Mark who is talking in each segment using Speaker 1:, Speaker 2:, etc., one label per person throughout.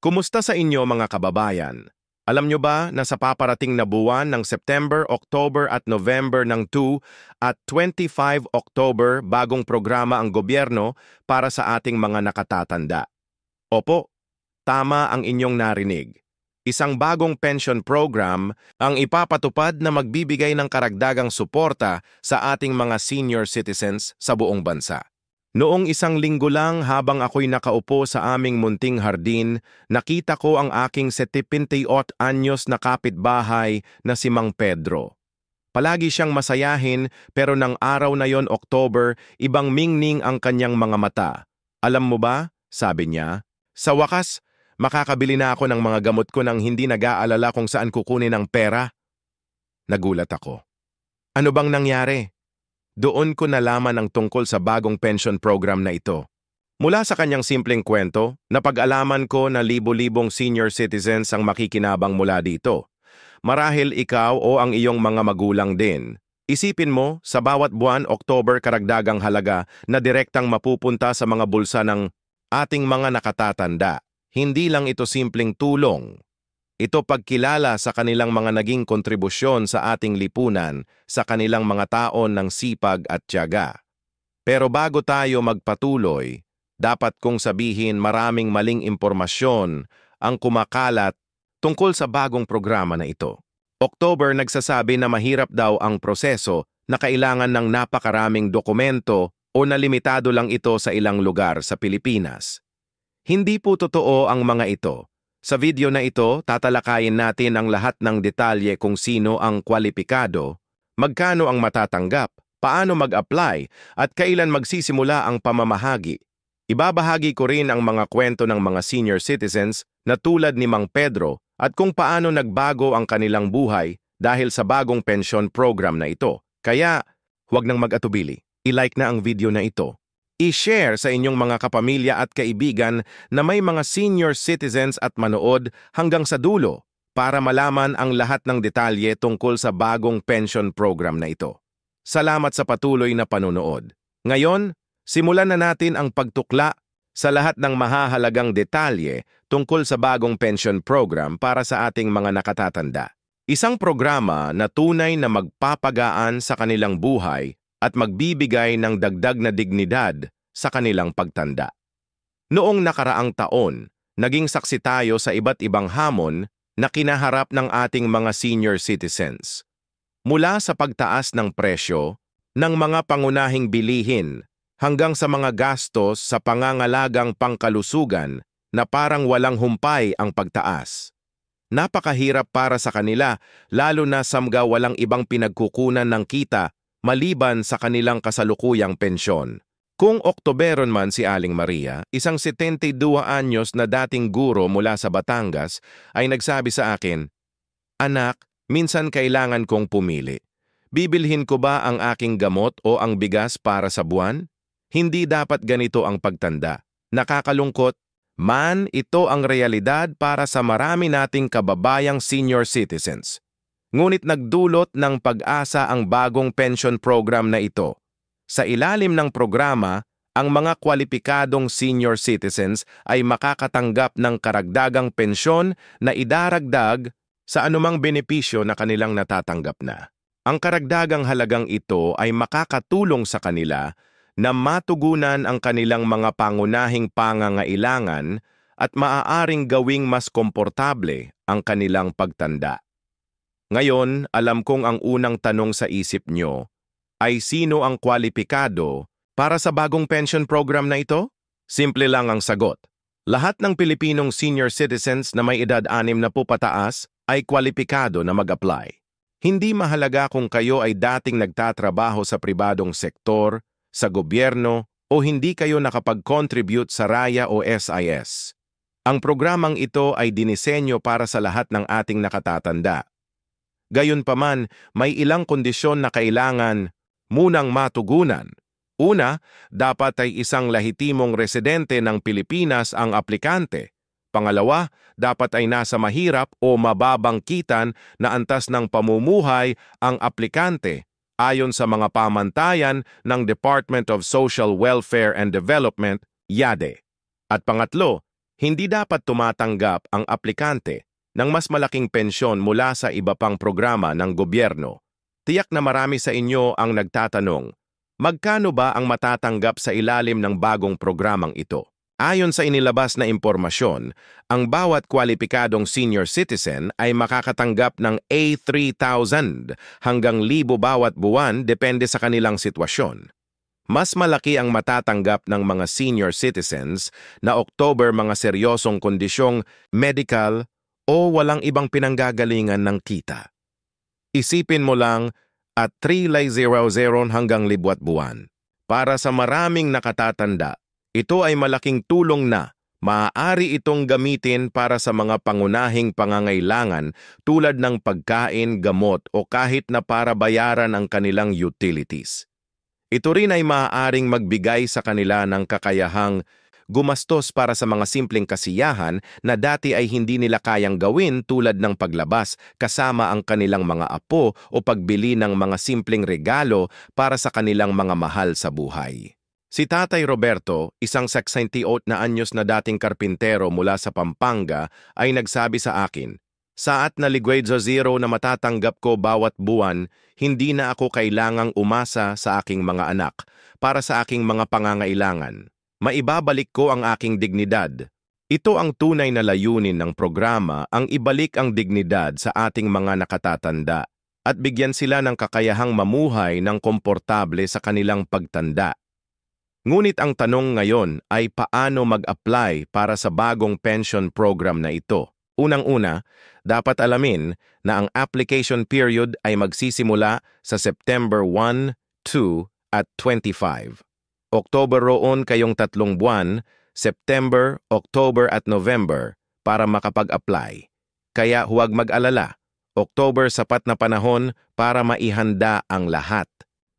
Speaker 1: Kumusta sa inyo mga kababayan? Alam nyo ba na sa paparating na buwan ng September, October at November ng 2 at 25 October bagong programa ang gobyerno para sa ating mga nakatatanda? Opo, tama ang inyong narinig. Isang bagong pension program ang ipapatupad na magbibigay ng karagdagang suporta sa ating mga senior citizens sa buong bansa. Noong isang linggo lang habang ako'y nakaupo sa aming munting hardin, nakita ko ang aking 78 anyos na kapitbahay na si Mang Pedro. Palagi siyang masayahin pero ng araw na yon October, ibang mingning ang kanyang mga mata. Alam mo ba, sabi niya, sa wakas, makakabili na ako ng mga gamot ko nang hindi nag-aalala kung saan kukunin ang pera. Nagulat ako. Ano bang nangyari? Doon ko nalaman ang tungkol sa bagong pension program na ito. Mula sa kanyang simpleng kwento, napag-alaman ko na libo-libong senior citizens ang makikinabang mula dito. Marahil ikaw o ang iyong mga magulang din. Isipin mo, sa bawat buwan, October karagdagang halaga na direktang mapupunta sa mga bulsa ng ating mga nakatatanda. Hindi lang ito simpleng tulong. Ito pagkilala sa kanilang mga naging kontribusyon sa ating lipunan, sa kanilang mga taon ng sipag at tiyaga. Pero bago tayo magpatuloy, dapat kong sabihin maraming maling impormasyon ang kumakalat tungkol sa bagong programa na ito. October nagsasabi na mahirap daw ang proseso na kailangan ng napakaraming dokumento o na limitado lang ito sa ilang lugar sa Pilipinas. Hindi po totoo ang mga ito. Sa video na ito, tatalakayin natin ang lahat ng detalye kung sino ang kwalipikado, magkano ang matatanggap, paano mag-apply, at kailan magsisimula ang pamamahagi. Ibabahagi ko rin ang mga kwento ng mga senior citizens na tulad ni Mang Pedro at kung paano nagbago ang kanilang buhay dahil sa bagong pension program na ito. Kaya, huwag nang mag-atubili. I-like na ang video na ito. I-share sa inyong mga kapamilya at kaibigan na may mga senior citizens at manood hanggang sa dulo para malaman ang lahat ng detalye tungkol sa bagong pension program na ito. Salamat sa patuloy na panunood. Ngayon, simulan na natin ang pagtukla sa lahat ng mahahalagang detalye tungkol sa bagong pension program para sa ating mga nakatatanda. Isang programa na tunay na magpapagaan sa kanilang buhay at magbibigay ng dagdag na dignidad sa kanilang pagtanda. Noong nakaraang taon, naging saksi tayo sa iba't ibang hamon na kinaharap ng ating mga senior citizens. Mula sa pagtaas ng presyo ng mga pangunahing bilihin hanggang sa mga gastos sa pangangalagang pangkalusugan na parang walang humpay ang pagtaas. Napakahirap para sa kanila lalo na samga walang ibang pinagkukunan ng kita maliban sa kanilang kasalukuyang pensyon. Kung Oktoberon man si Aling Maria, isang 72 anyos na dating guro mula sa Batangas, ay nagsabi sa akin, "Anak, minsan kailangan kong pumili. Bibilhin ko ba ang aking gamot o ang bigas para sa buwan? Hindi dapat ganito ang pagtanda. Nakakalungkot, man ito ang realidad para sa marami nating kababayang senior citizens. Ngunit nagdulot ng pag-asa ang bagong pension program na ito. Sa ilalim ng programa, ang mga kwalipikadong senior citizens ay makakatanggap ng karagdagang pensyon na idaragdag sa anumang benepisyo na kanilang natatanggap na. Ang karagdagang halagang ito ay makakatulong sa kanila na matugunan ang kanilang mga pangunahing pangangailangan at maaaring gawing mas komportable ang kanilang pagtanda. Ngayon, alam kong ang unang tanong sa isip nyo ay sino ang kwalipikado para sa bagong pension program na ito? Simple lang ang sagot. Lahat ng Pilipinong senior citizens na may edad 60 pataas ay kwalipikado na mag-apply. Hindi mahalaga kung kayo ay dating nagtatrabaho sa pribadong sektor, sa gobyerno, o hindi kayo nakapag-contribute sa RAYA o SIS. Ang programang ito ay dinisenyo para sa lahat ng ating nakatatanda. Gayunpaman, may ilang kondisyon na kailangan munang matugunan. Una, dapat ay isang lehitimong residente ng Pilipinas ang aplikante. Pangalawa, dapat ay nasa mahirap o mababang kitan na antas ng pamumuhay ang aplikante ayon sa mga pamantayan ng Department of Social Welfare and Development, YADE. At pangatlo, Hindi dapat tumatanggap ang aplikante ng mas malaking pensyon mula sa iba pang programa ng gobyerno. Tiyak na marami sa inyo ang nagtatanong, magkano ba ang matatanggap sa ilalim ng bagong programang ito? Ayon sa inilabas na impormasyon, ang bawat kwalipikadong senior citizen ay makakatanggap ng A3,000 hanggang 1,000 bawat buwan depende sa kanilang sitwasyon. Mas malaki ang matatanggap ng mga senior citizens na October mga seryosong kondisyong medical o walang ibang pinanggagalingan ng kita. Isipin mo lang at 3,000 hanggang 1,000 buwan. Para sa maraming nakatatanda, ito ay malaking tulong na maaari itong gamitin para sa mga pangunahing pangangailangan tulad ng pagkain, gamot o kahit na para bayaran ang kanilang utilities. Ito rin ay maaaring magbigay sa kanila ng kakayahang gumastos para sa mga simpleng kasiyahan na dati ay hindi nila kayang gawin tulad ng paglabas kasama ang kanilang mga apo o pagbili ng mga simpleng regalo para sa kanilang mga mahal sa buhay. Si Tatay Roberto, isang 68 na anyos na dating karpintero mula sa Pampanga, ay nagsabi sa akin, "Saat na Ligwedzo Zero na matatanggap ko bawat buwan, hindi na ako kailangang umasa sa aking mga anak para sa aking mga pangangailangan. Maibabalik ko ang aking dignidad." Ito ang tunay na layunin ng programa, ang ibalik ang dignidad sa ating mga nakatatanda at bigyan sila ng kakayahang mamuhay ng komportable sa kanilang pagtanda. Ngunit ang tanong ngayon ay paano mag-apply para sa bagong pension program na ito. Unang-una, dapat alamin na ang application period ay magsisimula sa September 1, 2 at 25. October roon kayong 3 buwan, September, October at November para makapag-apply. Kaya huwag mag-alala, October sapat na panahon para maihanda ang lahat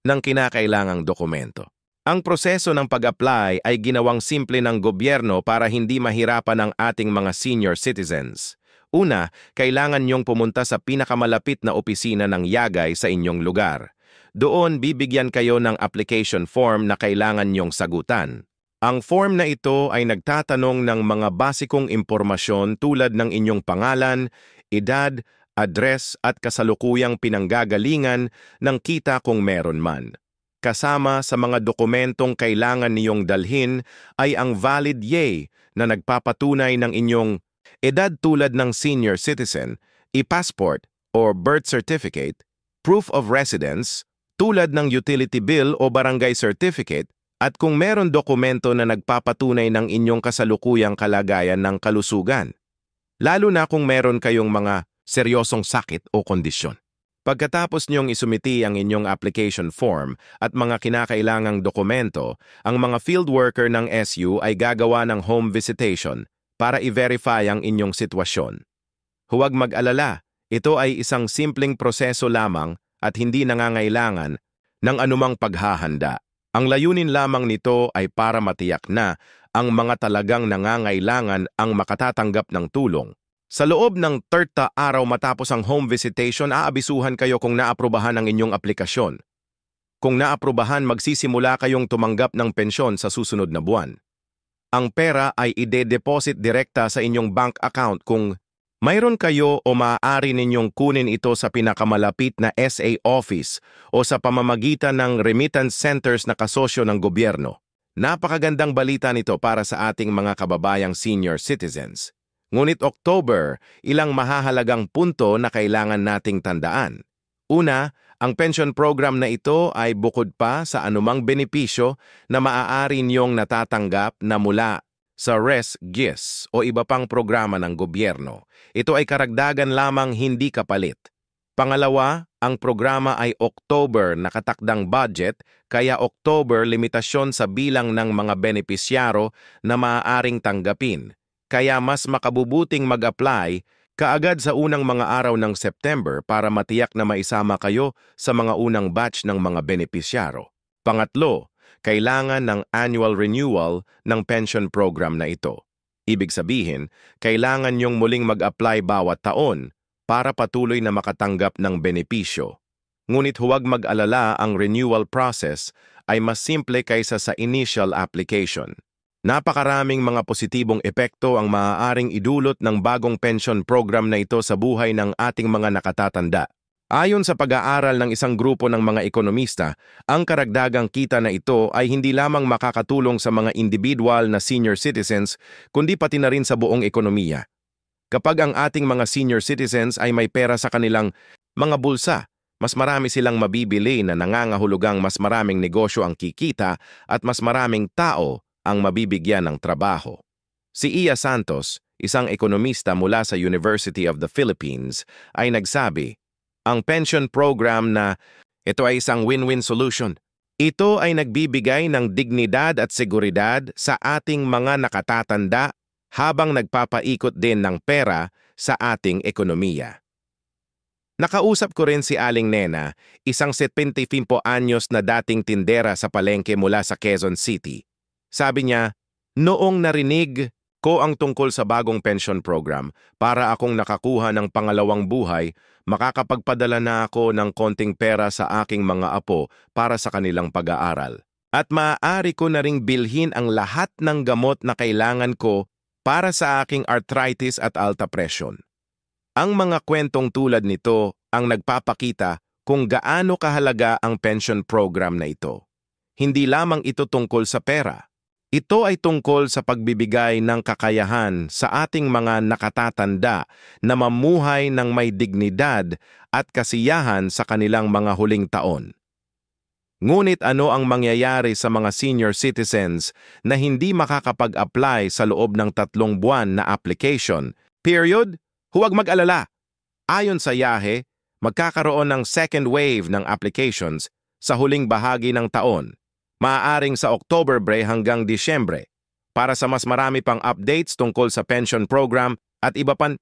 Speaker 1: ng kinakailangang dokumento. Ang proseso ng pag-apply ay ginawang simple ng gobyerno para hindi mahirapan ang ating mga senior citizens. Una, kailangan niyong pumunta sa pinakamalapit na opisina ng Yagay sa inyong lugar. Doon, bibigyan kayo ng application form na kailangan niyong sagutan. Ang form na ito ay nagtatanong ng mga basikong impormasyon tulad ng inyong pangalan, edad, address at kasalukuyang pinanggagalingan ng kita kung meron man. Kasama sa mga dokumentong kailangan niyong dalhin ay ang valid YEI na nagpapatunay ng inyong edad tulad ng senior citizen, e-passport or birth certificate, proof of residence tulad ng utility bill o barangay certificate, at kung meron dokumento na nagpapatunay ng inyong kasalukuyang kalagayan ng kalusugan, lalo na kung meron kayong mga seryosong sakit o kondisyon. Pagkatapos niyong isumiti ang inyong application form at mga kinakailangang dokumento, ang mga field worker ng SU ay gagawa ng home visitation para i-verify ang inyong sitwasyon. Huwag mag-alala, ito ay isang simpleng proseso lamang at hindi nangangailangan ng anumang paghahanda. Ang layunin lamang nito ay para matiyak na ang mga talagang nangangailangan ang makatatanggap ng tulong. Sa loob ng 30 araw matapos ang home visitation, aabisuhan kayo kung naaprubahan ang inyong aplikasyon. Kung naaprubahan, magsisimula kayong tumanggap ng pensyon sa susunod na buwan. Ang pera ay ide-deposit direkta sa inyong bank account kung mayroon kayo o maaari ninyong kunin ito sa pinakamalapit na SA office o sa pamamagitan ng remittance centers na kasosyo ng gobyerno. Napakagandang balita nito para sa ating mga kababayang senior citizens. Ngunit October, ilang mahahalagang punto na kailangan nating tandaan. Una, ang pension program na ito ay bukod pa sa anumang benepisyo na maaari niyong natatanggap na mula sa RES-GIS o iba pang programa ng gobyerno. Ito ay karagdagan lamang, hindi kapalit. Pangalawa, ang programa ay October nakatakdang budget, kaya October limitasyon sa bilang ng mga benepisyaro na maaaring tanggapin. Kaya mas makabubuting mag-apply kaagad sa unang mga araw ng September para matiyak na maisama kayo sa mga unang batch ng mga benepisyaro. Pangatlo, kailangan ng annual renewal ng pension program na ito. Ibig sabihin, kailangan niyong muling mag-apply bawat taon para patuloy na makatanggap ng benepisyo. Ngunit huwag mag-alala, ang renewal process ay mas simple kaysa sa initial application. Napakaraming mga positibong epekto ang maaaring idulot ng bagong pension program na ito sa buhay ng ating mga nakatatanda. Ayon sa pag-aaral ng isang grupo ng mga ekonomista, ang karagdagang kita na ito ay hindi lamang makakatulong sa mga individual na senior citizens, kundi pati na rin sa buong ekonomiya. Kapag ang ating mga senior citizens ay may pera sa kanilang mga bulsa, mas marami silang mabibili na nangangahulugang mas maraming negosyo ang kikita at mas maraming tao ang mabibigyan ng trabaho. Si Iya Santos, isang ekonomista mula sa University of the Philippines, ay nagsabi, ang pension program na ito ay isang win-win solution. Ito ay nagbibigay ng dignidad at seguridad sa ating mga nakatatanda habang nagpapaikot din ng pera sa ating ekonomiya. Nakausap ko rin si Aling Nena, isang 75 anyos na dating tindera sa palengke mula sa Quezon City. Sabi niya, noong narinig ko ang tungkol sa bagong pension program, para akong nakakuha ng pangalawang buhay, makakapagpadala na ako ng konting pera sa aking mga apo para sa kanilang pag-aaral. At maaari ko na ring bilhin ang lahat ng gamot na kailangan ko para sa aking arthritis at alta presyon. Ang mga kwentong tulad nito ang nagpapakita kung gaano kahalaga ang pension program na ito. Hindi lamang ito tungkol sa pera. Ito ay tungkol sa pagbibigay ng kakayahan sa ating mga nakatatanda na mamuhay ng may dignidad at kasiyahan sa kanilang mga huling taon. Ngunit ano ang mangyayari sa mga senior citizens na hindi makakapag-apply sa loob ng 3 buwan na application? Period? Huwag mag-alala. Ayon sa YAHE, magkakaroon ng second wave ng applications sa huling bahagi ng taon, maaaring sa October hanggang Disyembre. Para sa mas marami pang updates tungkol sa pension program at iba pang